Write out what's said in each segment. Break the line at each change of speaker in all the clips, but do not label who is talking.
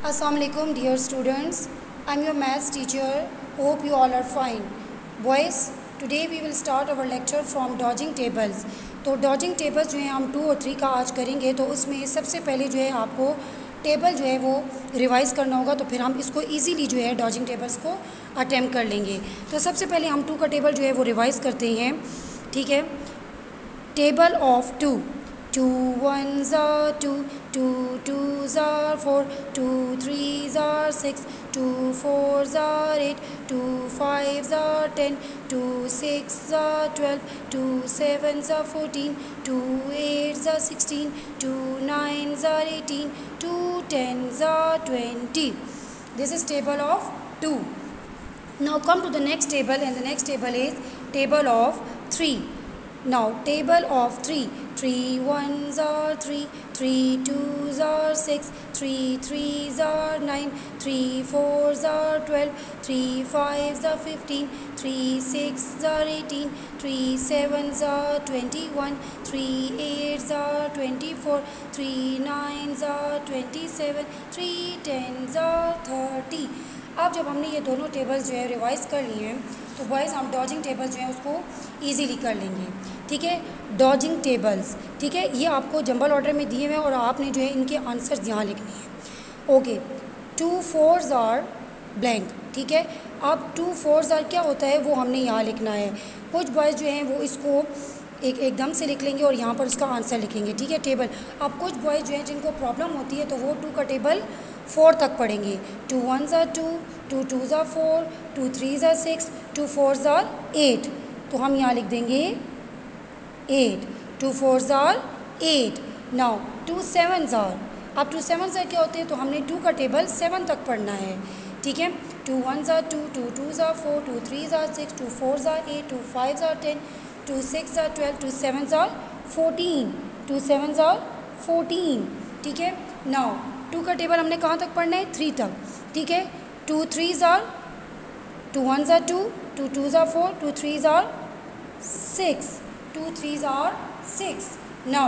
Assalamualaikum dear students. I'm your maths teacher. Hope you all are fine. Boys, today we will start our lecture from dodging tables. तो dodging tables जो है हम 2 और 3 का आज करेंगे। तो उसमें सबसे पहले जो है आपको टेबल जो है वो रिवाइज़ करना होगा। तो फिर हम इसको इजीली जो है डॉजिंग टेबल्स को अटेम्प्ट कर लेंगे। तो सबसे पहले हम 2 का टेबल जो है वो रिवाइज़ करते हैं। ठीक है, table of 2, 2 1s are 2, 2 2s are 4, 2 3s are 6, 2 4s are 8, 2 5s are 10, 2 6s are 12, 2 7s are 14, 2 8s are 16, 2 9s are 18, 2 10s are 20. This is table of 2. Now come to the next table, and the next table is table of 3. Now table of 3, 3 1s are 3, 3 2s are 6, 3 3s are 9, 3 4s are 12, 3 5s are 15, 3 6s are 18, 3 7s are 21, 3 8s are 24, 3 9s are 27, 3 10s are 30. अब जब हमने ये दोनों tables जो है revise कर लिए हैं, तो बॉयज़ हम डॉजिंग टेबल्स जो है उसको ईजीली कर लेंगे। ठीक है, डॉजिंग टेबल्स, ठीक है, ये आपको जंबल ऑर्डर में दिए हुए हैं और आपने जो है इनके आंसर्स यहाँ लिखने हैं। Okay, 2 4s are blank. ठीक है, अब 2 4s आर क्या होता है वो हमने यहाँ लिखना है। कुछ बॉयज़ जो हैं वो इसको एकदम से लिख लेंगे और यहाँ पर उसका आंसर लिखेंगे। ठीक है, टेबल। अब कुछ बॉयज़ जो हैं जिनको प्रॉब्लम होती है तो वो 2 का टेबल 4 तक पढ़ेंगे। 2 1s are 2, 2 2s are 4, 2 3s are 6, 2 4s are 8। तो हम यहाँ लिख देंगे 8, 2 4s are 8। Now 2 7s are, अब 2 7s are क्या होते हैं, तो हमने 2 का टेबल 7 तक पढ़ना है। ठीक है, 2 1s are 2, 2 2s are 4, 2 3s are 6, 2 4s are 8, 2 5s are 10, 2 6s are 12, 2 7s are 14, 2 7s are 14। ठीक है, नाउ 2 का टेबल हमने कहाँ तक पढ़ना है, 3 तक। ठीक है, 2 3s are, 2 1s are 2, 2 2s are 4, 2 3s are 6, 2 3s are 6। Now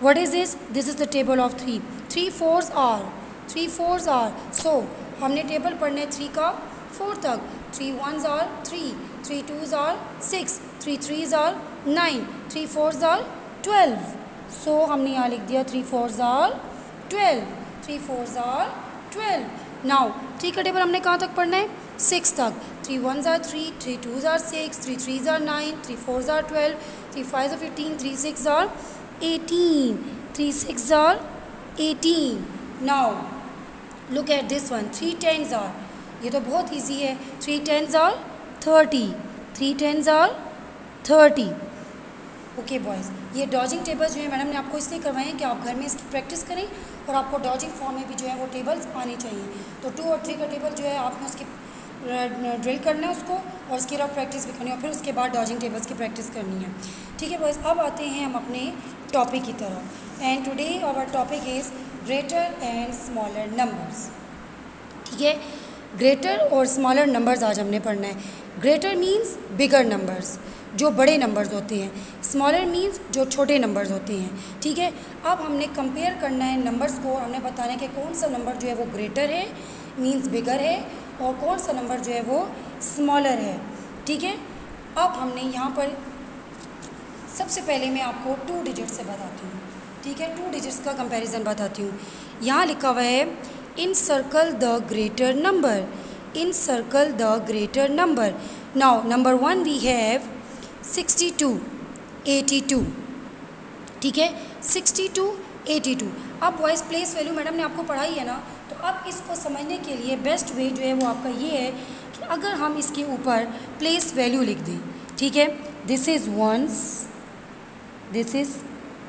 what is this? This is the table of 3. 3 4s are, 3 4s are, so हमने टेबल पढ़ना है 3 का 4 तक। 3 1s are 3, 3 2s are 6, 3 3s are 9, 3 4s are 12। so हमने यहाँ लिख दिया 3 4s are 12, 3 4s are 12। Now 3 का टेबल हमने कहाँ तक पढ़ना है, 6 तक। 3 1s are 3, 3 2s are 6, 3 3s are 9, 3 4s are 12, 3 5s are 15, 3 6s are 18, 3 6s are 18। Now look at this one, 3 10s are, ये तो बहुत ईजी है। 3 10s are 30, 3 10s are 30। Okay boys, ये डॉजिंग टेबल्स जो है मैडम ने आपको इसलिए करवाए हैं कि आप घर में इसकी प्रैक्टिस करें और आपको डॉजिंग फॉर्म में भी जो है वो टेबल्स आने चाहिए। तो 2 और 3 का टेबल जो है आपने उसकी ड्रिल करना है उसको, और उसकी रफ प्रैक्टिस भी करनी है, और फिर उसके बाद डॉजिंग टेबल्स की प्रैक्टिस करनी है। ठीक है बॉयज़, अब आते हैं हम अपने टॉपिक की तरफ। And today our topic is greater and smaller numbers. ठीक है, ग्रेटर और स्मॉलर नंबर्स आज हमने पढ़ना है। ग्रेटर मीन्स बिगर नंबर्स, जो बड़े नंबर्स होते हैं। स्मॉलर मीन्स जो छोटे नंबर्स होते हैं। ठीक है, अब हमने कंपेयर करना है नंबर्स को, हमने बताना है कि कौन सा नंबर जो है वो ग्रेटर है मीन्स बिगर है, और कौन सा नंबर जो है वो स्मॉलर है। ठीक है, अब हमने यहाँ पर सबसे पहले मैं आपको 2 डिजिट से बताती हूँ। ठीक है, 2 डिजिट्स का कंपैरिजन बताती हूँ। यहाँ लिखा हुआ है in circle the greater number, in circle the greater number. Now number 1 we have 62 82। ठीक है, 62 82। अब वॉइस प्लेस वैल्यू मैडम ने आपको पढ़ाई है ना, तो अब इसको समझने के लिए बेस्ट वे जो है वो आपका ये है कि अगर हम इसके ऊपर प्लेस वैल्यू लिख दें। ठीक है, this is ones, this is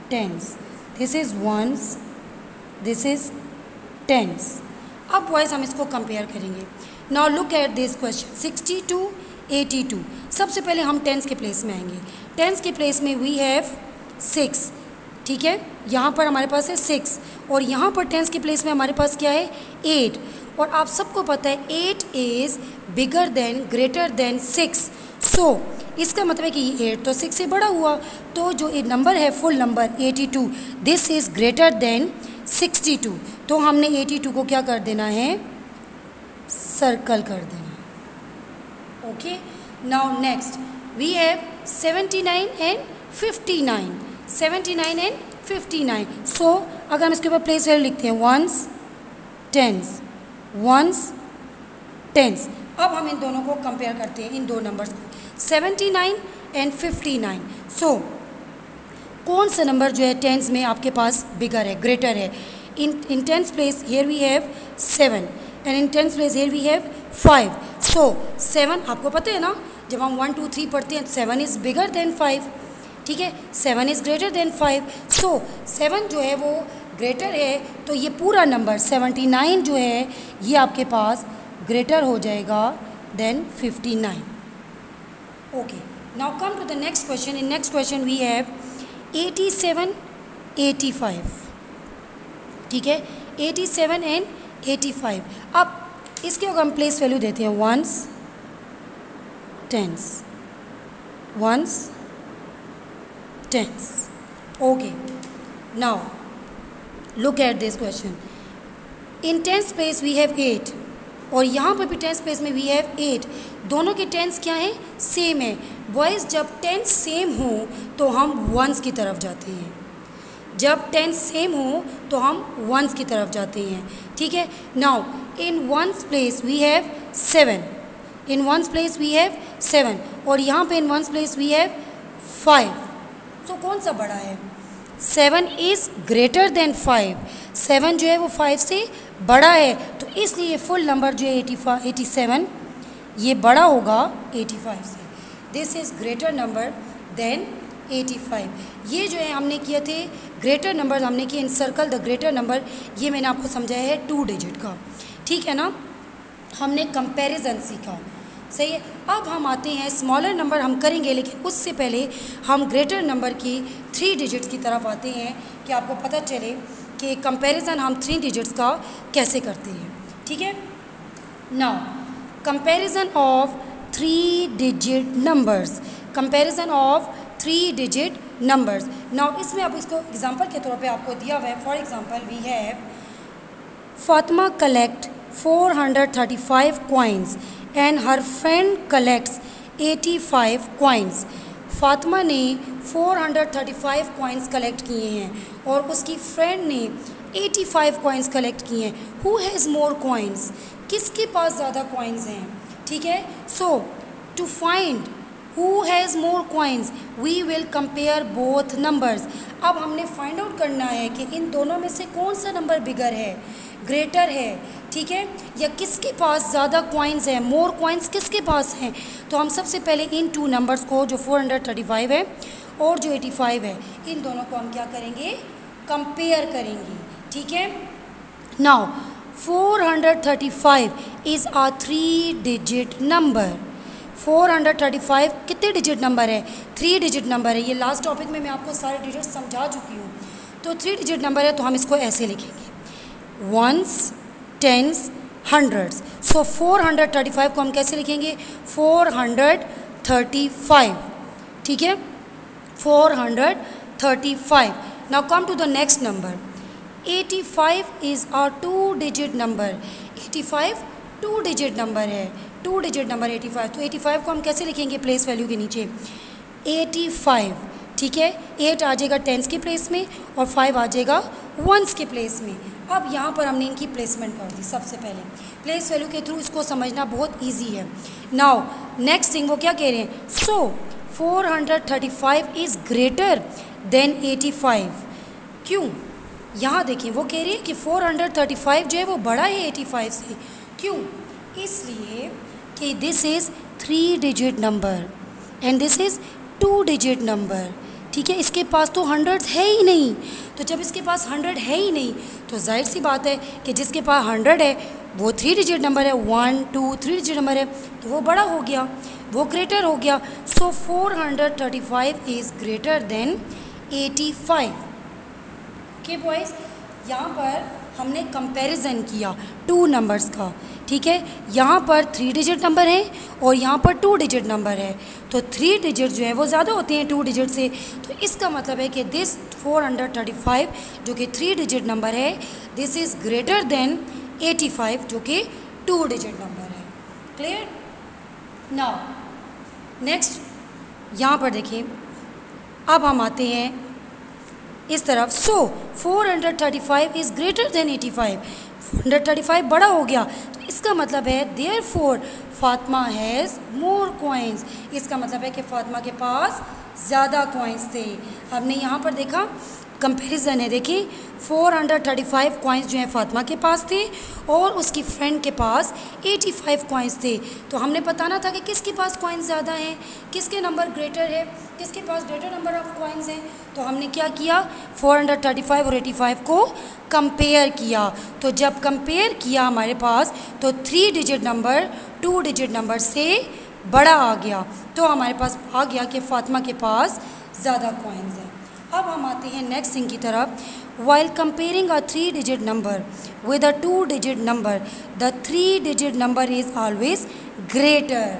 tens, this is ones, this is tens. अब वॉइस हम इसको कंपेयर करेंगे। Now look at this question, 62 82। सबसे पहले हम टेंस के प्लेस में आएंगे। टेंस के प्लेस में वी हैव 6। ठीक है, यहाँ पर हमारे पास है 6, और यहाँ पर टेंस के प्लेस में हमारे पास क्या है 8। और आप सबको पता है 8 is bigger than greater than 6। सो इसका मतलब है कि 8 तो 6 से बड़ा हुआ, तो जो ये नंबर है full number 82, this is greater then 62, तो हमने 82 को क्या कर देना है, सर्कल कर देना। Okay, now next we have 79 and 59, 79 and 59। So अगर हम इसके ऊपर प्लेस वैल्यू लिखते हैं वंस टेंस, वंस टेंस। अब हम इन दोनों को कंपेयर करते हैं, इन दो नंबर्स को, 79 एंड 59। सो कौन सा नंबर जो है टेंस में आपके पास बिगर है, ग्रेटर है? In tens place here we have 7 and in tens place here we have 5। So 7 आपको पता है ना, जब हम 1 2 3 पढ़ते हैं 7 इज़ बिगर देन 5, ठीक है, 7 इज़ ग्रेटर देन 5। सो 7 जो है वो ग्रेटर है, तो ये पूरा नंबर 79 जो है ये आपके पास ग्रेटर हो जाएगा than 59। Okay, now come to the next question. In next question we have 87 85, ठीक है, 87 एंड 85। अब इसके अगर हम प्लेस वैल्यू देते हैं ones tens, ones tens. Okay, now look at this question. In tens place we have 8 और यहाँ पर भी टेंस प्लेस में वी हैव 8। दोनों के टेंस क्या हैं, सेम है। बॉयज़ जब टेंस सेम हो तो हम वंस की तरफ जाते हैं, जब टेंस सेम हो तो हम वंस की तरफ जाते हैं, ठीक है। Now in ones place we have 7, in ones place we have 7 और यहाँ पे in ones place we have 5। So कौन सा बड़ा है? 7 इज़ ग्रेटर देन 5, 7 जो है वो 5 से बड़ा है, तो इसलिए फुल नंबर जो है 87 ये बड़ा होगा 85 से। This is greater number than 85। ये जो है हमने किए थे ग्रेटर नंबर, हमने किए इन सर्कल द ग्रेटर नंबर, ये मैंने आपको समझाया है 2 डिजिट का, ठीक है ना। हमने कंपैरिजन सीखा, सही है। अब हम आते हैं स्मॉलर नंबर हम करेंगे, लेकिन उससे पहले हम ग्रेटर नंबर की 3 डिजिट्स की तरफ आते हैं कि आपको पता चले कि कंपैरिजन हम 3 डिजिट्स का कैसे करते हैं, ठीक है। Now comparison of 3 digit numbers, comparison of 3 digit numbers. Now इसमें अब इसको एग्जांपल के तौर पे आपको दिया हुआ है। For example we have Fatima collect 435 coins and her friend collects 85 coins. Fatima ने 435 कॉइन्स कलेक्ट किए हैं और उसकी फ्रेंड ने 85 कॉइन्स कलेक्ट किए हैं। हु हैज़ मोर कॉइन्स, किसके पास ज़्यादा कॉइन्स हैं, ठीक है। So to find who has more coins we will compare both numbers. अब हमने फाइंड आउट करना है कि इन दोनों में से कौन सा नंबर बिगर है, ग्रेटर है, ठीक है, या किसके पास ज़्यादा कॉइन्स हैं, मोर कॉइन्स किसके पास हैं। तो हम सबसे पहले इन 2 नंबर्स को, जो 435 है और जो 85 है, इन दोनों को हम क्या करेंगे, कंपेयर करेंगे, ठीक है। Now 435 is a 3 digit number. 435 कितने डिजिट नंबर है, 3 डिजिट नंबर है। ये लास्ट टॉपिक में मैं आपको सारे डिजिट समझा चुकी हूँ। तो 3 डिजिट नंबर है, तो हम इसको ऐसे लिखेंगे वंस टेंस हंड्रेड्स। सो 435 को हम कैसे लिखेंगे, 435, ठीक है, 435। Now come to the next number. 85 is a 2 digit number. 85 2 digit number है, 2 डिजिट नंबर 85। तो 85 को हम कैसे लिखेंगे, प्लेस वैल्यू के नीचे 85, ठीक है। 8 आ जाएगा टेंस के प्लेस में और 5 आ जाएगा वंस के प्लेस में। अब यहाँ पर हमने इनकी प्लेसमेंट कर दी। सबसे पहले प्लेस वैल्यू के थ्रू इसको समझना बहुत इजी है। नाउ नेक्स्ट थिंग वो क्या कह रहे हैं, सो 435 इज़ ग्रेटर देन 85। क्यों, यहाँ देखिए वो कह रही है कि 435 जो है वो बड़ा है 85 से। क्यों, इसलिए कि this is 3 digit number and this is 2 digit number, ठीक है। इसके पास तो हंड्रेड्स है ही नहीं, तो जब इसके पास 100 है ही नहीं तो जाहिर सी बात है कि जिसके पास 100 है वो 3 डिजिट नंबर है, 1 2 3 डिजिट नंबर है, तो वो बड़ा हो गया, वो ग्रेटर हो गया। सो 435 is greater then 85। Okay boys, यहाँ पर हमने कंपैरिजन किया 2 नंबर्स का, ठीक है। यहाँ पर 3 डिजिट नंबर है और यहाँ पर 2 डिजिट नंबर है। तो 3 डिजिट जो है वो ज़्यादा होते हैं 2 डिजिट से। तो इसका मतलब है कि दिस 435 जो कि 3 डिजिट नंबर है, दिस इज़ ग्रेटर देन 85 जो कि 2 डिजिट नंबर है। क्लियर? नाउ नेक्स्ट यहाँ पर देखिए, अब हम आते हैं इस तरफ। सो 435 इज़ ग्रेटर देन 85, 435 बड़ा हो गया, तो इसका मतलब है therefore Fatima has more coins. इसका मतलब है कि फातिमा के पास ज़्यादा कॉइन्स थे। हमने यहाँ पर देखा कंपैरिजन है, देखिए 435 कॉइन्स जो हैं फातिमा के पास थे और उसकी फ्रेंड के पास 85 कॉइन्स थे। तो हमने बताना था कि किसके पास कॉइन्स ज़्यादा हैं, किसके नंबर ग्रेटर है, किसके पास ग्रेटर नंबर ऑफ कॉइन्स हैं। तो हमने क्या किया, 435 और 85 को कंपेयर किया। तो जब कंपेयर किया हमारे पास, तो 3 डिजिट नंबर 2 डिजिट नंबर से बड़ा आ गया, तो हमारे पास आ गया कि फातिमा के पास ज़्यादा कॉइन्स हैं। अब हम आते हैं नेक्स्ट थिंग की तरफ। While comparing a 3 digit number with a 2 digit number, the 3 digit number is always greater.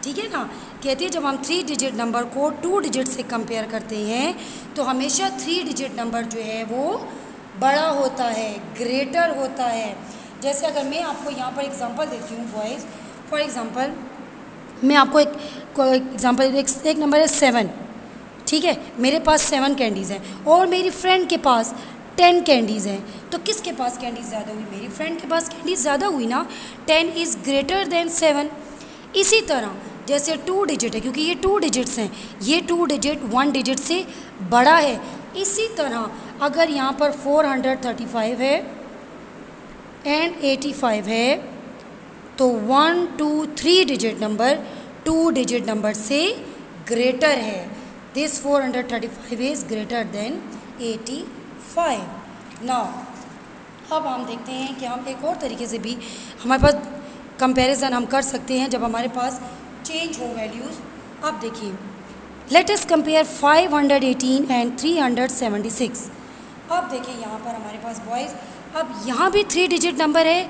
ठीक है ना, कहती है जब हम 3 डिजिट नंबर को 2 डिजिट से कंपेयर करते हैं तो हमेशा 3 डिजिट नंबर जो है वो बड़ा होता है, ग्रेटर होता है। जैसे अगर मैं आपको यहाँ पर एग्जांपल देती हूँ बॉयज़, फॉर एग्जांपल मैं आपको एक एग्जांपल, एक नंबर है 7, ठीक है, मेरे पास 7 कैंडीज़ हैं और मेरी फ्रेंड के पास 10 कैंडीज़ हैं, तो किसके पास कैंडीज़ ज़्यादा हुई, मेरी फ्रेंड के पास कैंडीज़ ज़्यादा हुई ना। 10 इज़ ग्रेटर देन 7। इसी तरह जैसे 2 डिजिट है, क्योंकि ये 2 डिजिट्स हैं, ये 2 डिजिट 1 डिजिट से बड़ा है। इसी तरह अगर यहाँ पर 435 है एंड 85 है, तो 1 2 3 डिजिट नंबर 2 डिजिट नंबर से ग्रेटर है। This 435 is greater then 85। Now अब हम देखते हैं कि हम एक और तरीके से भी हमारे पास कंपैरिजन हम कर सकते हैं जब हमारे पास चेंज हो वैल्यूज़। अब देखिए, लेट अस कंपेयर 518 एंड 376। अब देखिए यहाँ पर हमारे पास बॉयज़, अब यहाँ भी 3 डिजिट नंबर है,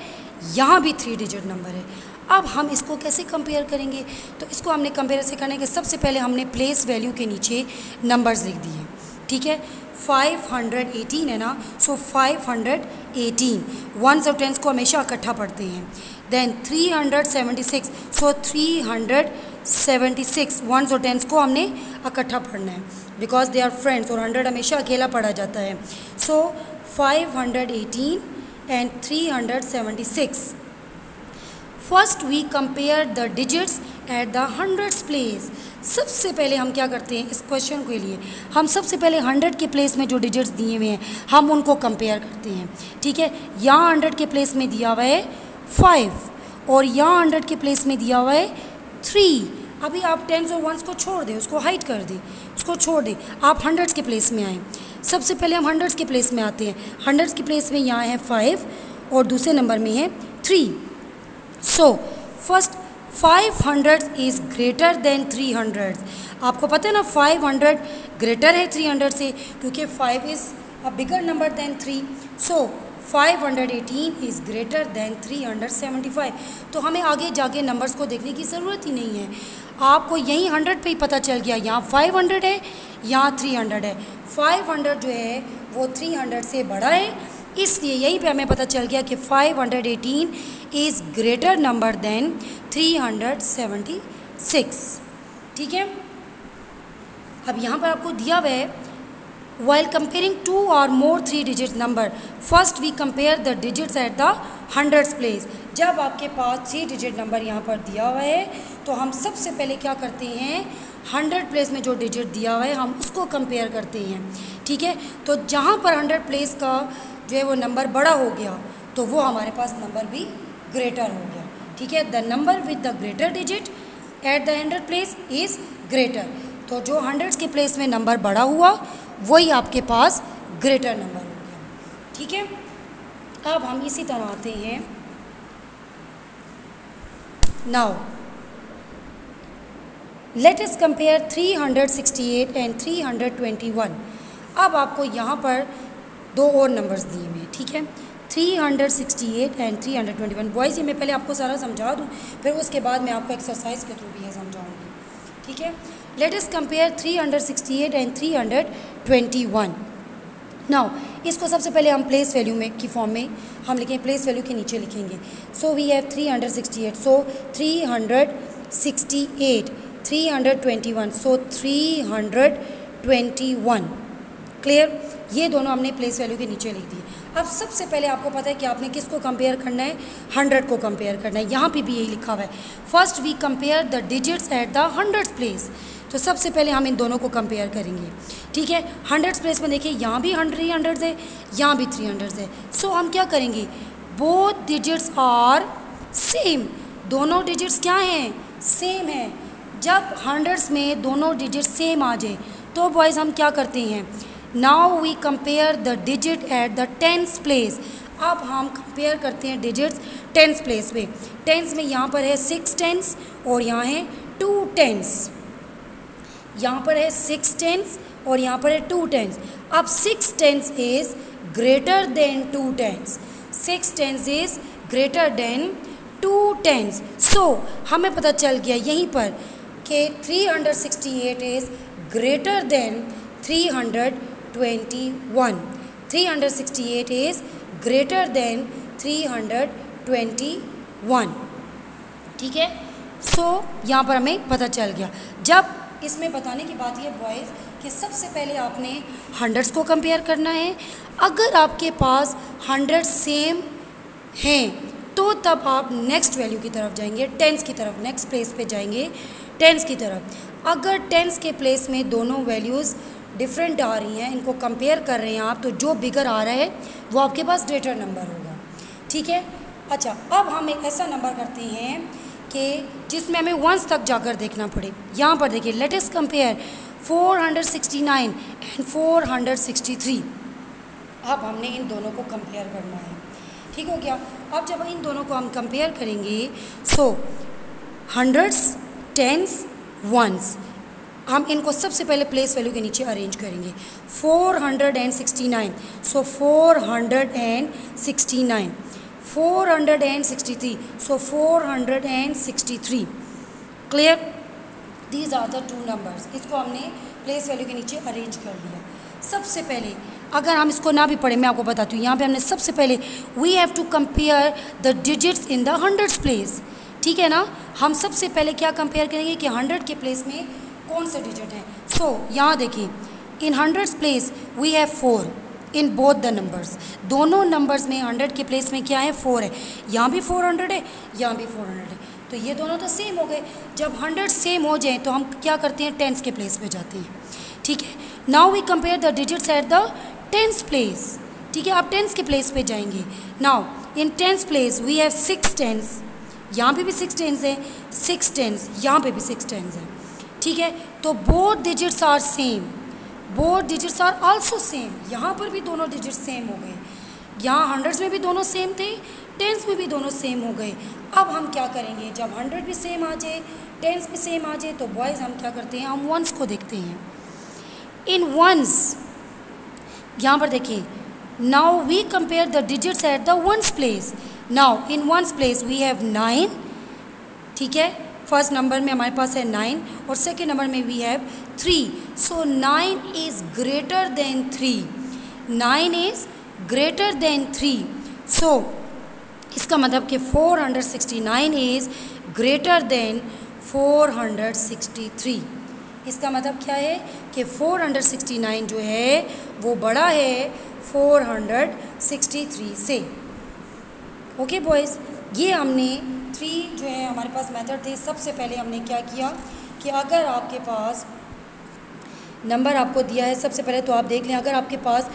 यहाँ भी 3 डिजिट नंबर है। अब हम इसको कैसे कंपेयर करेंगे, तो इसको हमने कंपेयर से करने के सबसे पहले हमने प्लेस वैल्यू के नीचे नंबर्स लिख दिए। ठीक है, 518 है ना, सो 518 1s और 10s को हमेशा इकट्ठा पढ़ते हैं। देन 376, सो 376 1s और 10s को हमने इकट्ठा पढ़ना है, बिकॉज दे आर फ्रेंड्स, और 100 हमेशा अकेला पढ़ा जाता है। So 518 and 376। First we compare the digits at the hundreds place. सबसे पहले हम क्या करते हैं इस क्वेश्चन के लिए, हम सबसे पहले 100 के प्लेस में जो डिजिट्स दिए हुए हैं हम उनको कंपेयर करते हैं। ठीक है, यहाँ 100 के प्लेस में दिया हुआ है 5 और यहाँ 100 के प्लेस में दिया हुआ है 3। अभी आप 10s और 1s को छोड़ दें, उसको हाइड कर दें, उसको छोड़ दें, आप 100s के प्लेस में आएँ। सबसे पहले हम 100s के प्लेस में आते हैं। 100s के प्लेस में यहाँ है 5 और दूसरे नंबर में है 3। So first 500 is greater then 300। आपको पता है ना 500 ग्रेटर है 300 से, क्योंकि 5 is a bigger number than 3। So 518 is greater than 375। तो हमें आगे जाके नंबर्स को देखने की ज़रूरत ही नहीं है, आपको यहीं 100 पे ही पता चल गया, यहाँ 500 है, यहाँ 300 है। 500 जो है वो 300 से बड़ा है, इसलिए यहीं पे हमें पता चल गया कि 518 इज़ ग्रेटर नंबर देन 376। ठीक है, अब यहाँ पर आपको दिया हुआ है while comparing 2 or more 3 digit number, first we compare the digits at the hundreds place। जब आपके पास 3 डिजिट नंबर यहाँ पर दिया हुआ है तो हम सबसे पहले क्या करते हैं, 100 प्लेस में जो डिजिट दिया हुआ है हम उसको कंपेयर करते हैं। ठीक है, तो जहाँ पर 100 प्लेस का जो है वो नंबर बड़ा हो गया तो वो हमारे पास नंबर भी ग्रेटर हो गया। ठीक है, the number with the greater digit at the 100 place is greater. तो जो 100 के प्लेस में नंबर बड़ा हुआ वही आपके पास ग्रेटर नंबर हो गया। ठीक है, अब हम इसी तरह आते हैं now let us compare 368 and 321। अब आपको यहाँ पर 2 और नंबर्स दिए हुए हैं। ठीक है, 368 एंड 321। बॉयज़ ये मैं पहले आपको सारा समझा दूँ, फिर उसके बाद मैं आपको एक्सरसाइज के थ्रू भी ये समझाऊँगी। ठीक है। Let us compare 368 and 321। Now इसको सबसे पहले हम प्लेस वैल्यू में की फॉर्म में हम लिखें, प्लेस वैल्यू के नीचे लिखेंगे। So we have 368, so 368, 321, so 321। Clear, ये दोनों हमने प्लेस वैल्यू के नीचे लिख दिए। अब सबसे पहले आपको पता है कि आपने किसको कंपेयर करना है, 100 को कंपेयर करना है। यहाँ पे भी यही लिखा हुआ है, first we compare the digits at the 100th place. तो सबसे पहले हम इन दोनों को कंपेयर करेंगे, ठीक है। 100th प्लेस में देखिए यहाँ भी 300 है, यहाँ भी 300 है। सो हम क्या करेंगे, बोथ डिजिट्स आर सेम, दोनों डिजिट्स क्या हैं, सेम है। जब 100s में दोनों डिजिट सेम आ जाए तो बॉयज़ हम क्या करते हैं, now we compare the digit at the 10th place. अब हम कंपेयर करते हैं डिजिट्स 10th प्लेस पे। 10th में यहाँ पर है 6 10s और यहाँ है 2 10s। यहाँ पर है 6 10s और यहाँ पर है 2 10s। अब 6 10s is greater than 2 10s, 6 10s is greater than 2 10s। सो हमें पता चल गया यहीं पर कि 368 is greater then 321, 368 is greater then 321, ठीक है। सो यहाँ पर हमें पता चल गया। जब इसमें बताने की बात यह बॉयज़ कि सबसे पहले आपने 100s को कंपेयर करना है। अगर आपके पास 100 सेम हैं तो तब आप नेक्स्ट वैल्यू की तरफ जाएंगे, 10s की तरफ, नेक्स्ट प्लेस पे जाएंगे 10s की तरफ। अगर 10s के प्लेस में दोनों वैल्यूज़ डिफरेंट आ रही हैं, इनको कंपेयर कर रहे हैं आप, तो जो बिगर आ रहा है वो आपके पास ग्रेटर नंबर होगा, ठीक है। अच्छा, अब हम एक ऐसा नंबर करते हैं कि जिसमें हमें 1s तक जाकर देखना पड़े। यहाँ पर देखिए, लेट अस कंपेयर 469 एंड 463। अब हमने इन दोनों को कंपेयर करना है, ठीक हो गया। अब जब इन दोनों को हम कंपेयर करेंगे, सो 100s 10s 1s, हम इनको सबसे पहले प्लेस वैल्यू के नीचे अरेंज करेंगे। 469, so 469, 463, so 463। Clear, these are the 2 numbers. इसको हमने प्लेस वैल्यू के नीचे अरेंज कर लिया। सबसे पहले अगर हम इसको ना भी पढ़े, मैं आपको बताती हूँ, यहाँ पे हमने सबसे पहले we have to compare the digits in the 100th place, ठीक है ना। हम सबसे पहले क्या कंपेयर करेंगे कि 100 के प्लेस में कौन से डिजिट हैं। सो यहाँ देखिए, in 100th place we have 4 in both the numbers. दोनों नंबर्स में 100 के प्लेस में क्या है, 4 है। यहाँ भी 400 है, यहाँ भी 400 है, तो ये दोनों तो सेम हो गए। जब 100 सेम हो जाए तो हम क्या करते हैं, 10s के प्लेस पे जाते हैं, ठीक है। Now we compare the digits at the 10th place, ठीक है। आप 10s के प्लेस पे जाएंगे। Now in 10th place we have 6 10s, यहाँ पे भी 6 10s है, 6 10s, यहाँ पे भी 6 10s है, ठीक है। तो both digits are same, both digits are also same. यहाँ पर भी दोनों डिजिट सेम हो गए, यहाँ 100s में भी दोनों सेम थे, 10s में भी दोनों सेम हो गए। अब हम क्या करेंगे, जब 100 भी सेम आ जाए, 10s भी सेम आ जाए, तो बॉयज़ हम क्या करते हैं, हम 1s को देखते हैं। इन 1s यहाँ पर देखिए, now we compare the digits at the 1s place. Now in 1s place we have 9, ठीक है। फर्स्ट नंबर में हमारे पास है 9 और सेकेंड नंबर में we have 3। So 9 is greater than 3, 9 is greater than 3। So इसका मतलब कि 469 इज़ ग्रेटर देन 463। इसका मतलब क्या है कि 469 जो है वो बड़ा है 463 से। ओके बॉयज़, ये हमने 3 जो है हमारे पास मेथड थे। सबसे पहले हमने क्या किया कि अगर आपके पास नंबर आपको दिया है, सबसे पहले तो आप देख लें, अगर आपके पास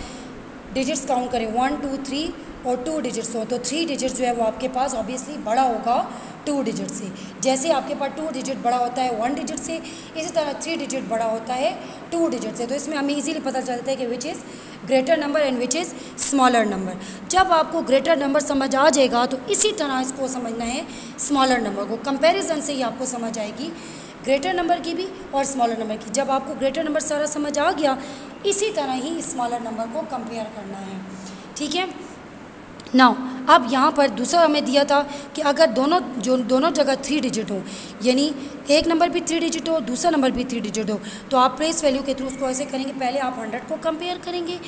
डिजिट्स काउंट करें 1 2 3 और 2 डिजिट्स हो, तो 3 डिजिट्स जो है वो आपके पास ऑब्वियसली बड़ा होगा 2 डिजिट से। जैसे आपके पास 2 डिजिट बड़ा होता है 1 डिजिट से, इसी तरह 3 डिजिट बड़ा होता है 2 डिजिट से। तो इसमें हमें इजीली पता चलता है कि which is greater number and which is smaller number. जब आपको ग्रेटर नंबर समझ आ जाएगा तो इसी तरह इसको समझना है स्मॉलर नंबर को। कंपैरिजन से ही आपको समझ आएगी ग्रेटर नंबर की भी और स्मॉलर नंबर की। जब आपको ग्रेटर नंबर सारा समझ आ गया, इसी तरह ही स्मॉलर नंबर को कंपेयर करना है, ठीक है। नाउ अब यहाँ पर दूसरा हमें दिया था कि अगर दोनों जगह 3 डिजिट हो, यानी एक नंबर भी 3 डिजिट हो, दूसरा नंबर भी 3 डिजिट हो, तो आप प्लेस वैल्यू के थ्रू उसको ऐसे करेंगे, पहले आप 100 को कंपेयर करेंगे।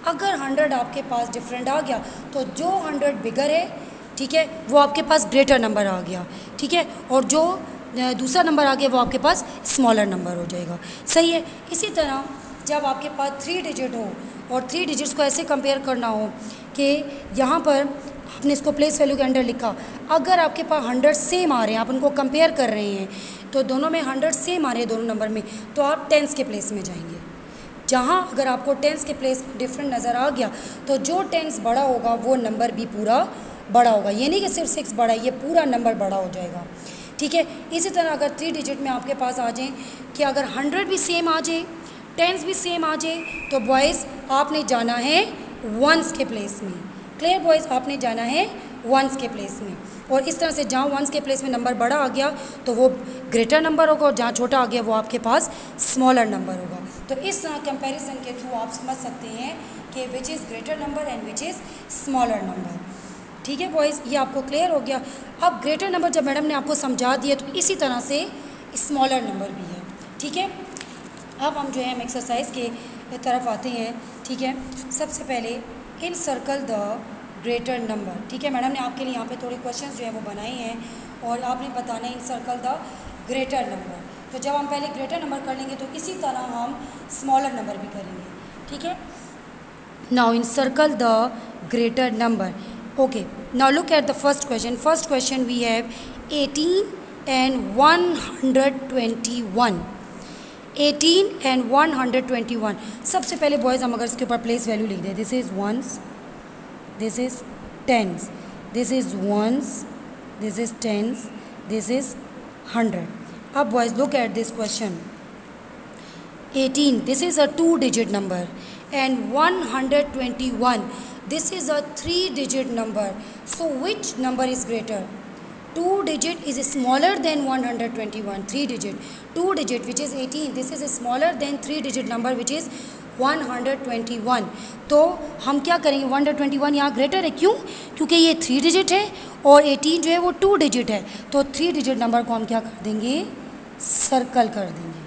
अगर 100 आपके पास डिफरेंट आ गया तो जो 100 बिगर है, ठीक है, वो आपके पास ग्रेटर नंबर आ गया, ठीक है, और जो दूसरा नंबर आ गया वो आपके पास स्मॉलर नंबर हो जाएगा। सही है। इसी तरह जब आपके पास 3 डिजिट हो और 3 डिजिट्स को ऐसे कंपेयर करना हो कि यहाँ पर आपने इसको प्लेस वैल्यू के अंडर लिखा, अगर आपके पास 100 सेम आ रहे हैं, आप उनको कंपेयर कर रहे हैं, तो दोनों में 100 सेम आ रहे हैं दोनों नंबर में, तो आप टेंस के प्लेस में जाएंगे। जहाँ अगर आपको टेंस के प्लेस डिफरेंट नज़र आ गया तो जो टेंस बड़ा होगा वो नंबर भी पूरा बड़ा होगा, ये नहीं कि सिर्फ 6 बड़ा है, ये पूरा नंबर बड़ा हो जाएगा, ठीक है। इसी तरह अगर 3 डिजिट में आपके पास आ जाए कि अगर 100 भी सेम आ जाए, टेंस भी सेम आ जाए, तो बॉयज़ आपने जाना है वंस के प्लेस में। क्लियर बॉयज़, आपने जाना है वंस के प्लेस में। और इस तरह से जहाँ वंस के प्लेस में नंबर बड़ा आ गया तो वो ग्रेटर नंबर होगा, और जहाँ छोटा आ गया वो आपके पास स्मॉलर नंबर होगा। तो इस तरह कंपैरिजन के थ्रू आप समझ सकते हैं कि which is greater number and which is smaller number. ठीक है बॉयज़, ये आपको क्लियर हो गया। अब ग्रेटर नंबर जब मैडम ने आपको समझा दिया तो इसी तरह से स्मॉलर नंबर भी है, ठीक है। अब हम जो है हम एक्सरसाइज के तरफ आते हैं, ठीक है। सबसे पहले इन सर्कल द ग्रेटर नंबर, ठीक है। मैडम ने आपके लिए यहाँ पे थोड़े क्वेश्चंस जो है वो बनाए हैं और आपने बताना है in circle the greater number. तो जब हम पहले ग्रेटर नंबर कर लेंगे तो इसी तरह हम स्मॉलर नंबर भी करेंगे, ठीक है। Now in circle the greater number, okay, now look at the first question. First question we have 18 and 121. 18 and 121. सबसे पहले बॉयज़ हम अगर इसके ऊपर प्लेस वैल्यू लिख दें, this is ones, this is tens, this is ones, this is tens, this is 100. अब boys look at this question. 18, this is a 2-digit number, and 121, this is a 3-digit number. So which number is greater? 2-digit is smaller than 121. 3-digit, 2-digit which is 18, this is smaller than 3-digit number which is 121. तो हम क्या करेंगे, 121 यहाँ greater है, क्यों? क्योंकि ये 3-digit है और 18 जो है वो 2-digit है, तो 3-digit नंबर को हम क्या कर देंगे, सर्कल कर देंगे।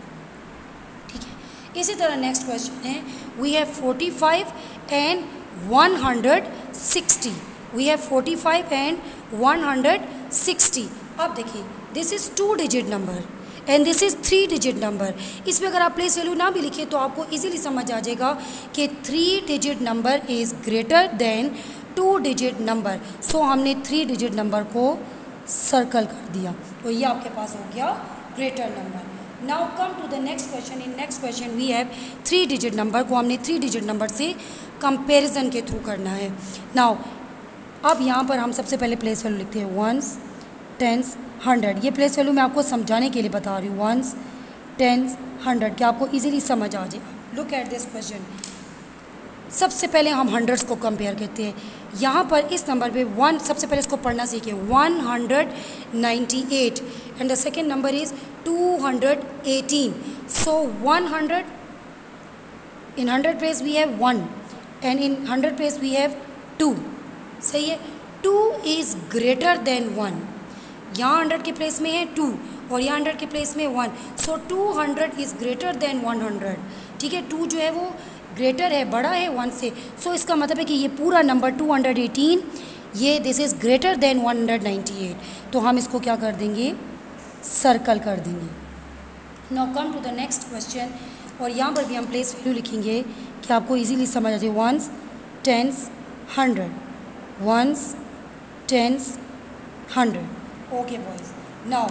इसी तरह नेक्स्ट क्वेश्चन है, we have 45 and 160. We have 45 and 160. अब देखिए, this is 2-digit number and this is 3-digit number. इसमें अगर आप प्लेस वैल्यू ना भी लिखिए तो आपको इजीली समझ आ जाएगा कि 3-digit number is greater than 2-digit number. So हमने 3-digit नंबर को सर्कल कर दिया, तो ये आपके पास हो गया greater number. Now come to the next question. In next question we have 3-digit number को हमने 3-digit नंबर से कंपैरिजन के थ्रू करना है। Now अब यहाँ पर हम सबसे पहले प्लेस वैल्यू लिखते हैं, वंस, टेंस, 100। ये प्लेस वैल्यू मैं आपको समझाने के लिए बता रही हूँ, वंस, टेंस, 100, कि आपको इजीली समझ आ जाए। Look at this question. सबसे पहले हम हंड्रेड्स को कंपेयर करते हैं। यहाँ पर इस नंबर पे 1, सबसे पहले इसको पढ़ना सीखें, 198 and the second number is 218. So 100 in 100 place we have 1 and in 100 place we have 2. सही है, 2 इज़ ग्रेटर देन 1। यहाँ 100 के प्लेस में है 2 और यहाँ 100 के प्लेस में 1, सो 200 इज़ ग्रेटर देन 100, ठीक है। 2 जो है वो ग्रेटर है, बड़ा है 1 से, सो इसका मतलब है कि ये पूरा नंबर 218, ये दिस इज़ ग्रेटर देन 198, तो हम इसको क्या कर देंगे, सर्कल कर देंगे। Now come to the next question, और यहाँ पर भी हम प्लेस वैल्यू लिखेंगे कि आपको इजीली समझ आ जाए, ones, tens, 100, ones, tens, 100। Okay boys, now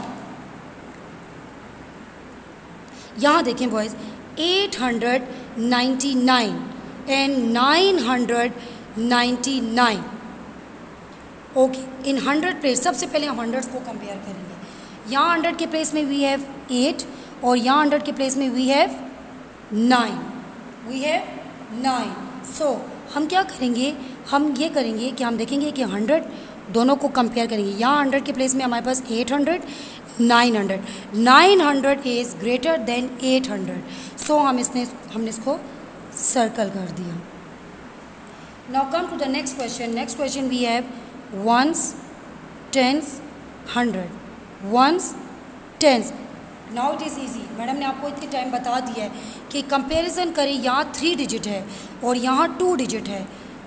यहाँ देखें boys, 899 and 999। Okay, in 100 place सबसे पहले हम 100 को कंपेयर करेंगे। यहाँ 100 के प्लेस में वी हैव 8 और यहाँ 100 के प्लेस में वी हैव 9, वी हैव 9। सो हम क्या करेंगे, हम ये करेंगे कि हम देखेंगे कि 100 दोनों को कंपेयर करेंगे। यहाँ 100 के प्लेस में हमारे पास 800, 900, 900 इज़ ग्रेटर देन 800, सो हमने इसको सर्कल कर दिया। Now come to the next question. Next question we have ones, tens, 100. Ones, tens. Now it is easy. Madam ने आपको इतनी टाइम बता दिया है कि कंपैरिजन करें, यहाँ 3 डिजिट है और यहाँ 2 डिजिट है,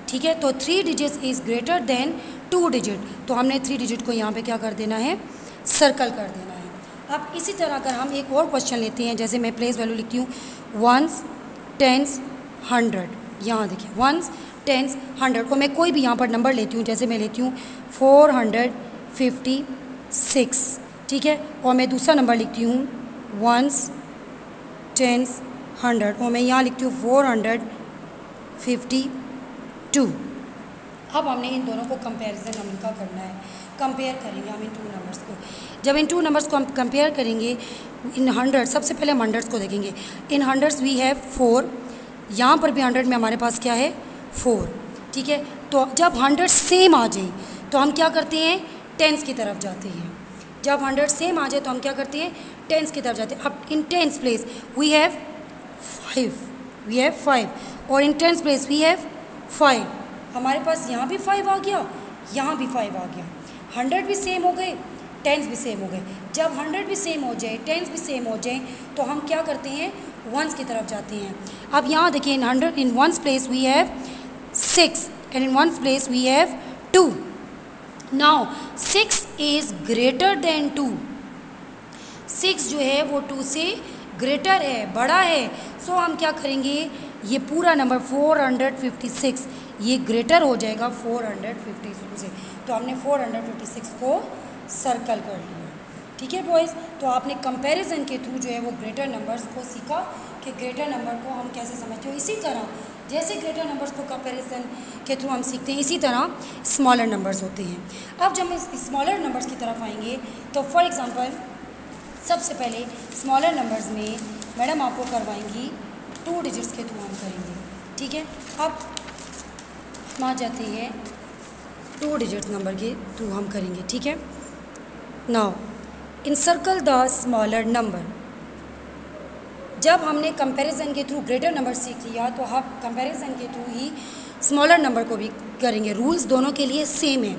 ठीक है। तो 3 digit is greater than 2 digit, तो हमने 3 डिजिट को यहाँ पे क्या कर देना है, सर्कल कर देना है। अब इसी तरह अगर हम एक और क्वेश्चन लेते हैं, जैसे मैं प्लेस वैल्यू लिखती हूँ वंस, टेंस, 100। यहाँ देखिए वंस, टेंस, 100 को मैं कोई भी यहाँ पर नंबर लेती हूँ, जैसे मैं लेती हूँ 456, ठीक है। और मैं दूसरा नंबर लिखती हूँ वंस, टेंस, 100 और मैं यहाँ लिखती हूँ 452। अब हमने इन दोनों को कंपैरिजन हम इनका करना है, कंपेयर करेंगे हम इन 2 नंबर्स को। जब इन 2 नंबर्स को हम कंपेयर करेंगे इन 100, सबसे पहले हम 100s को देखेंगे। इन 100s वी हैव 4, यहाँ पर भी 100 में हमारे पास क्या है, 4, ठीक है। तो जब 100 सेम आ जाए तो हम क्या करते हैं, टेंस की तरफ जाते हैं। जब 100 सेम आ जाए तो हम क्या करते हैं, टेंस की तरफ जाते हैं। अब इन टेंस प्लेस वी हैव 5 और इन टेंस प्लेस वी हैव 5। हमारे पास यहाँ भी 5 आ गया, यहाँ भी 5 आ गया। 100 भी सेम हो गए, टेंस भी सेम हो गए। जब 100 भी सेम हो जाए, टेंस भी सेम हो जाए, तो हम क्या करते हैं, वंस की तरफ जाते हैं। अब यहाँ देखिए in 100 in ones place we have 6 and in ones place we have 2। Now 6 is greater than 2। 6 जो है वो 2 से ग्रेटर है, बड़ा है। सो हम क्या करेंगे, ये पूरा नंबर 456 ये ग्रेटर हो जाएगा 452 से। तो हमने 456 को सर्कल कर लिया, ठीक है बॉयज़। तो आपने कंपैरिजन के थ्रू जो है वो ग्रेटर नंबर्स को सीखा कि ग्रेटर नंबर को हम कैसे समझते हो। इसी तरह जैसे ग्रेटर नंबर्स को कंपैरिजन के थ्रू हम सीखते हैं, इसी तरह स्मॉलर नंबर्स होते हैं। अब जब हम स्मॉलर नंबर्स की तरफ आएंगे तो फॉर एग्ज़ाम्पल सबसे पहले स्मॉलर नंबर्स में मैडम आपको करवाएंगी 2 डिजिट्स के थ्रू हम करेंगे, ठीक है। अब हम आ जाते हैं 2 डिजिट्स नंबर के थ्रू हम करेंगे, ठीक है। Now encircle the smaller number. जब हमने कंपैरिजन के थ्रू ग्रेटर नंबर सीख लिया तो हम कंपैरिजन के थ्रू ही स्मॉलर नंबर को भी करेंगे। रूल्स दोनों के लिए सेम है।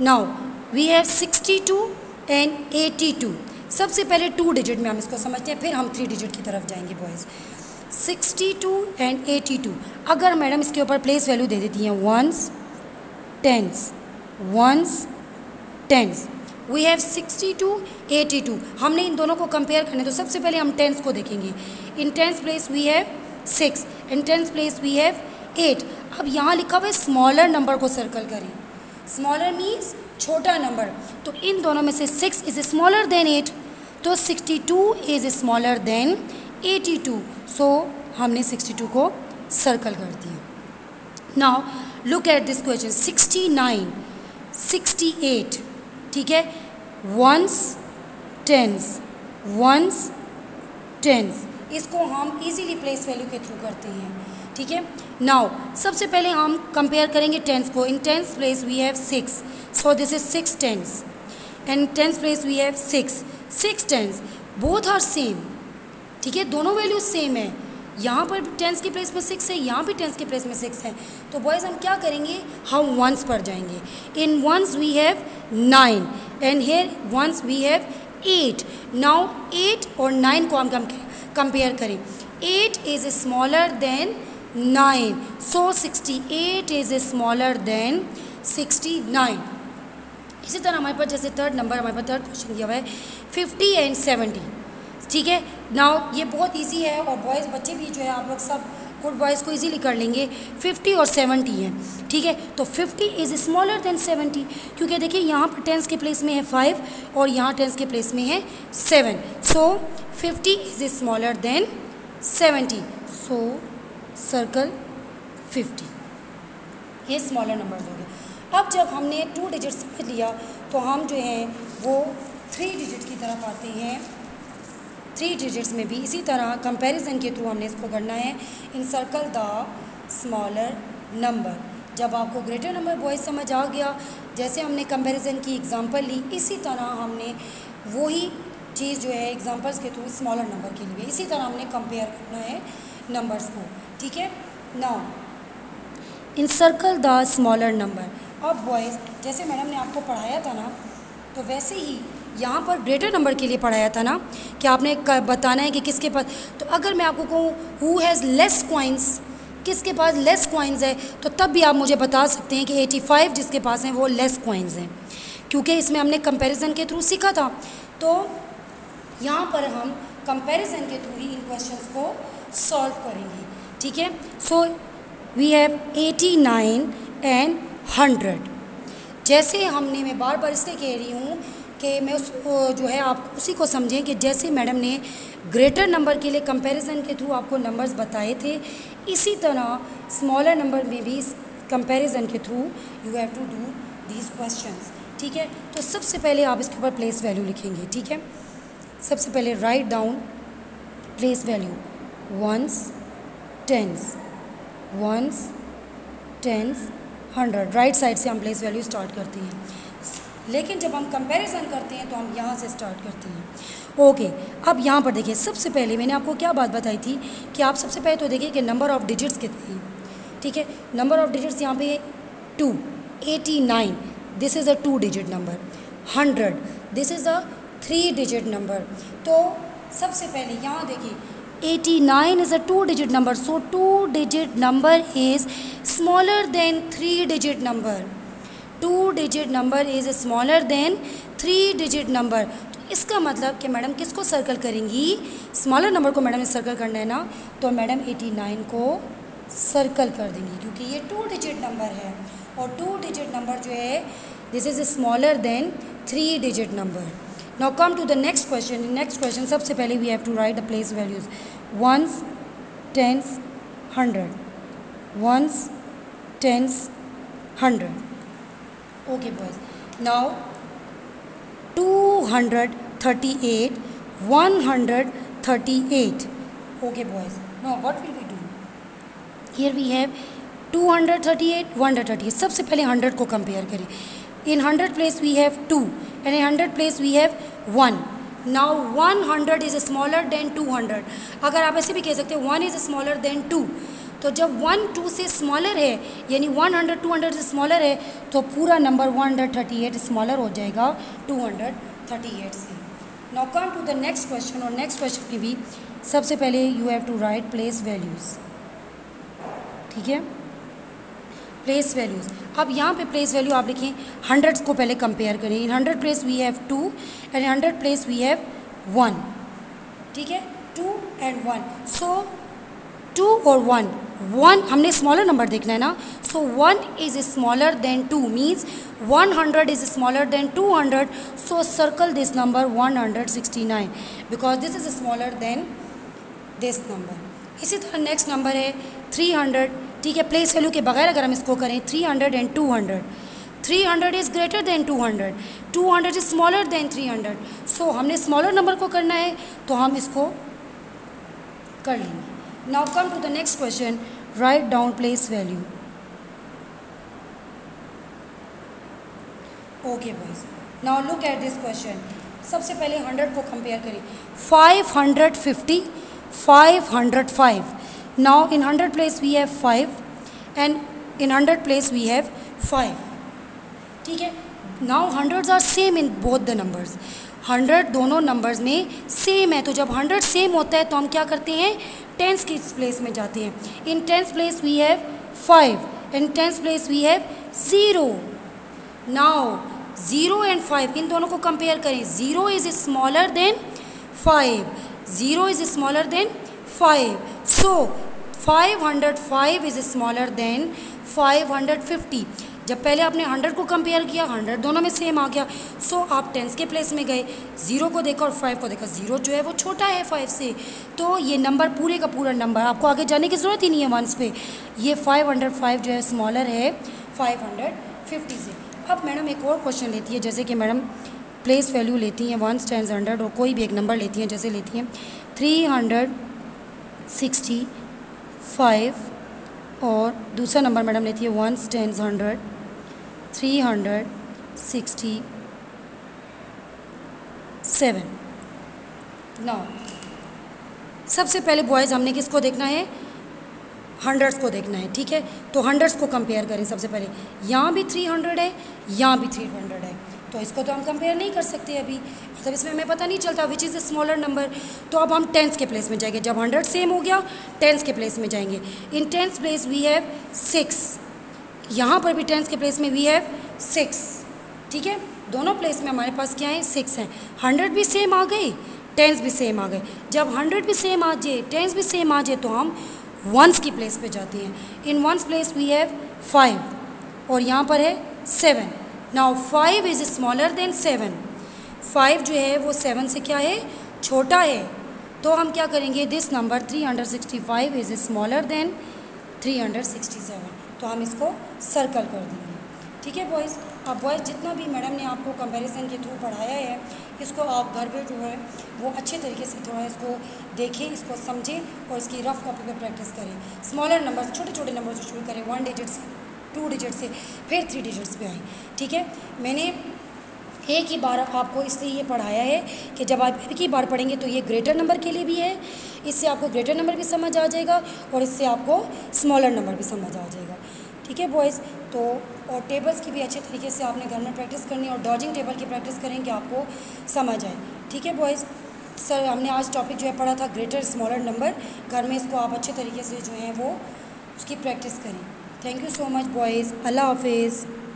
Now we have 62 and 82। सबसे पहले 2 डिजिट में हम इसको समझते हैं, फिर हम 3 डिजिट की तरफ जाएंगे बॉयज़। 62 एंड 82, अगर मैडम इसके ऊपर प्लेस वैल्यू दे देती हैं ones, tens, ones, tens, we have 62, 82। हमने इन दोनों को कंपेयर करना है तो सबसे पहले हम टेंस को देखेंगे। In tens place we have 6, in tens place we have 8। अब यहाँ लिखा हुआ है स्मॉलर नंबर को सर्कल करें। स्मॉलर मीन्स छोटा नंबर, तो इन दोनों में से 6 इज़ स्मॉलर देन 8, तो 62 इज़ स्मॉलर देन 82। सो हमने 62 को सर्कल कर दिया। Now look at this question 69, 68, ठीक है। वंस, टेंस, वंस, टेंस, इसको हम इजीली प्लेस वैल्यू के थ्रू करते हैं, ठीक है। नाउ सबसे पहले हम कंपेयर करेंगे टेंस को। In tens place we have 6, so this is 6 tens and tens place we have 6 tens, both are same, ठीक है। दोनों वैल्यूज सेम है। यहाँ पर टेंस की प्लेस में 6 है, यहाँ भी टेंस की प्लेस में 6 है। तो बॉयज़ हम क्या करेंगे, हम वंस पर जाएंगे। In ones we have 9 and here ones we have 8। Now 8 और 9 को हम कंपेयर करें। 8 is smaller than 9, so 68 is smaller than 69। इसी तरह हमारे पास जैसे थर्ड नंबर, हमारे पास थर्ड क्वेश्चन दिया हुआ है 50 एंड 70, ठीक है। नाउ ये बहुत इजी है और बॉयज़ बच्चे भी जो है आप लोग सब गुड बॉयज़ को इजीली कर लेंगे। 50 और 70 है, ठीक है। तो 50 इज़ स्मॉलर देन 70, क्योंकि देखिए यहाँ पर टेंस के प्लेस में है 5 और यहाँ टेंस के प्लेस में है 7, सो 50 is smaller then 70, so circle 50। ये स्मॉलर नंबर्स हो गए। अब जब हमने 2 डिजिट समझ लिया तो हम जो है वो 3 डिजिट की तरफ आते हैं। 3 डिजिट्स में भी इसी तरह कंपैरिजन के थ्रू हमने इसको करना है। Encircle the smaller number. जब आपको ग्रेटर नंबर बॉयज़ समझ आ गया, जैसे हमने कंपैरिजन की एग्जांपल ली, इसी तरह हमने वही चीज़ जो है एग्जांपल्स के थ्रू स्मॉलर नंबर के लिए इसी तरह हमने कंपेयर करना है नंबर्स को, ठीक है। Now encircle the smaller number. अब बॉयज़ जैसे मैडम ने आपको पढ़ाया था ना, तो वैसे ही यहाँ पर ग्रेटर नंबर के लिए पढ़ाया था ना कि आपने बताना है कि किसके पास। तो अगर मैं आपको कहूँ हु हैज़ लेस कॉइन्स, किसके पास लेस कॉइन्स है, तो तब भी आप मुझे बता सकते हैं कि 85 जिसके पास हैं वो लेस कॉइन्स हैं, क्योंकि इसमें हमने कंपैरिजन के थ्रू सीखा था। तो यहाँ पर हम कंपैरिजन के थ्रू ही इन क्वेश्चंस को सॉल्व करेंगे, ठीक है। So we have 89 and 100। जैसे हमने, मैं बार बार इसलिए कह रही हूँ कि मैं उसको जो है आप उसी को समझें कि जैसे मैडम ने ग्रेटर नंबर के लिए कंपैरिजन के थ्रू आपको नंबर्स बताए थे, इसी तरह स्मॉलर नंबर में भी कंपैरिजन के through you have to do these questions, ठीक है। तो सबसे पहले आप इसके ऊपर प्लेस वैल्यू लिखेंगे, ठीक है। सबसे पहले write down place value ones, tens, ones, tens, 100। Right side से हम प्लेस वैल्यू स्टार्ट करते हैं, लेकिन जब हम कंपैरिजन करते हैं तो हम यहाँ से स्टार्ट करते हैं। ओके, अब यहाँ पर देखिए, सबसे पहले मैंने आपको क्या बात बताई थी कि आप सबसे पहले तो देखिए कि नंबर ऑफ़ डिजिट्स कितने हैं, ठीक है। नंबर ऑफ़ डिजिट्स यहाँ पे 2, 89 this is a 2 digit number, 100 this is a 3 digit number. तो सबसे पहले यहाँ देखिए 89 is a 2 digit number, so 2 digit number is smaller than 3 digit number. 2 digit number is smaller than 3 digit number. तो इसका मतलब कि मैडम किसको सर्कल करेंगी, स्मॉलर नंबर को मैडम ने सर्कल करना है ना, तो मैडम 89 को सर्कल कर देंगी, क्योंकि ये 2 डिजिट नंबर है और 2 डिजिट नंबर जो है this is smaller then 3 digit number. Now come to the next question. In next question सबसे पहले we have to write the place values ones, tens, 100, ones, tens, 100. Okay boys. Now 238, 138. Okay boys. Now what will we do? Here we have 238, 138. सबसे पहले 100 को compare करें। In 100 place we have 2 and in 100 place we have 1. Now 100 is smaller than 200. अगर आप ऐसे भी कह सकते हैं 1 is smaller than 2, तो जब 1 2 से स्मॉलर है, यानी 100 200 से स्मॉलर है, तो पूरा नंबर 138 स्मॉलर हो जाएगा 238 से। Now come to the next question, और नेक्स्ट क्वेश्चन में भी सबसे पहले you have to write place values, ठीक है, प्लेस वैल्यूज़। अब यहाँ पे प्लेस वैल्यू आप लिखें, 100 को पहले कंपेयर करें। In 100 place we have 2 and 100 place we have 1, ठीक है, 2 एंड 1। सो 2 और 1 हमने स्मॉलर नंबर देखना है ना, सो 1 is smaller then 2 means 100 is smaller then 200, so circle this number 169 because this is smaller then this number. इसी तरह नेक्स्ट नंबर है 300, ठीक है। प्लेस वैल्यू के बगैर अगर हम इसको करें 300 and 200, 300 is greater then 200, 200 is smaller then 300, सो हमने स्मॉलर नंबर को करना है तो हम इसको कर लेंगे। Now come to the next question, write down place value. Okay boys, now look at this question. सबसे पहले 100 को कंपेयर करें, 550, 505। Now in 100 place we have 5 and in 100 place we have 5, ठीक है। Now hundreds are same in both the numbers, 100 दोनों numbers में same है, तो जब 100 सेम होता है तो हम क्या करते हैं, टेंस की प्लेस में जाते हैं। In tens place we have 5 and tens place we have 0। Now 0 and 5 इन दोनों को कंपेयर करें, 0 is smaller than 5, 0 is smaller than 5, so 505 is smaller than 550। जब पहले आपने 100 को कंपेयर किया, 100 दोनों में सेम आ गया, सो आप टेंस के प्लेस में गए, 0 को देखा और 5 को देखा, 0 जो है वो छोटा है 5 से, तो ये नंबर पूरे का पूरा नंबर, आपको आगे जाने की ज़रूरत ही नहीं है वंस पे, ये 505 जो है स्मॉलर है 550 से। अब मैडम एक और क्वेश्चन लेती है, जैसे कि मैडम प्लेस वैल्यू लेती हैं 1 10 100 और कोई भी एक नंबर लेती हैं, जैसे लेती हैं 365 और दूसरा नंबर मैडम लेती है 1 10 100 367। नाउ सबसे पहले बॉयज़ हमने किसको देखना है, हंड्रेड्स को देखना है, ठीक है। तो हंड्रेड्स को कंपेयर करें सबसे पहले। यहाँ भी 300 है, यहाँ भी 300 है, तो इसको तो हम कंपेयर नहीं कर सकते अभी, मतलब इसमें हमें पता नहीं चलता which is a smaller number. तो अब हम टेंस के प्लेस में जाएंगे। जब 100 सेम हो गया, टेंस के प्लेस में जाएंगे। इन टेंस प्लेस वी हैव 6, यहाँ पर भी टेंस के प्लेस में वी हैव 6, ठीक है। दोनों प्लेस में हमारे पास क्या है, 6 हैं। 100 भी सेम आ गए, टेंस भी सेम आ गए। जब 100 भी सेम आ जाए, टेंस भी सेम आ जाए, तो हम वंस की प्लेस पे जाते हैं। इन वंस प्लेस वी हैव 5 और यहाँ पर है 7। Now 5 is smaller then 7। 5 जो है वो 7 से क्या है, छोटा है। तो हम क्या करेंगे, this number 365 is smaller then 367। तो हम इसको सर्कल कर देंगे, ठीक है बॉयज़। अब बॉयज़ जितना भी मैडम ने आपको कंपैरिजन के थ्रू पढ़ाया है, इसको आप घर पे जो है वो अच्छे तरीके से थोड़ा इसको देखें, इसको समझें और इसकी रफ कॉपी पे प्रैक्टिस करें। स्मॉलर नंबर, छोटे छोटे नंबर से शुरू करें, 1 डिजिट से, 2 डिजिट से, फिर 3 डिजिट्स पे आए, ठीक है। मैंने एक ही बार आपको इसलिए ये पढ़ाया है कि जब आप एक ही बार पढ़ेंगे तो ये ग्रेटर नंबर के लिए भी है, इससे आपको ग्रेटर नंबर भी समझ आ जाएगा और इससे आपको स्मॉलर नंबर भी समझ आ जाएगा, ठीक है बॉयज़। तो और टेबल्स की भी अच्छे तरीके से आपने घर में प्रैक्टिस करनी और डॉजिंग टेबल की प्रैक्टिस करें कि आपको समझ आए, ठीक है बॉयज़। सर हमने आज टॉपिक जो है पढ़ा था ग्रेटर स्मॉलर नंबर। घर में इसको आप अच्छे तरीके से जो है वो उसकी प्रैक्टिस करें। Thank you so much boys, अल्लाह हाफिज़।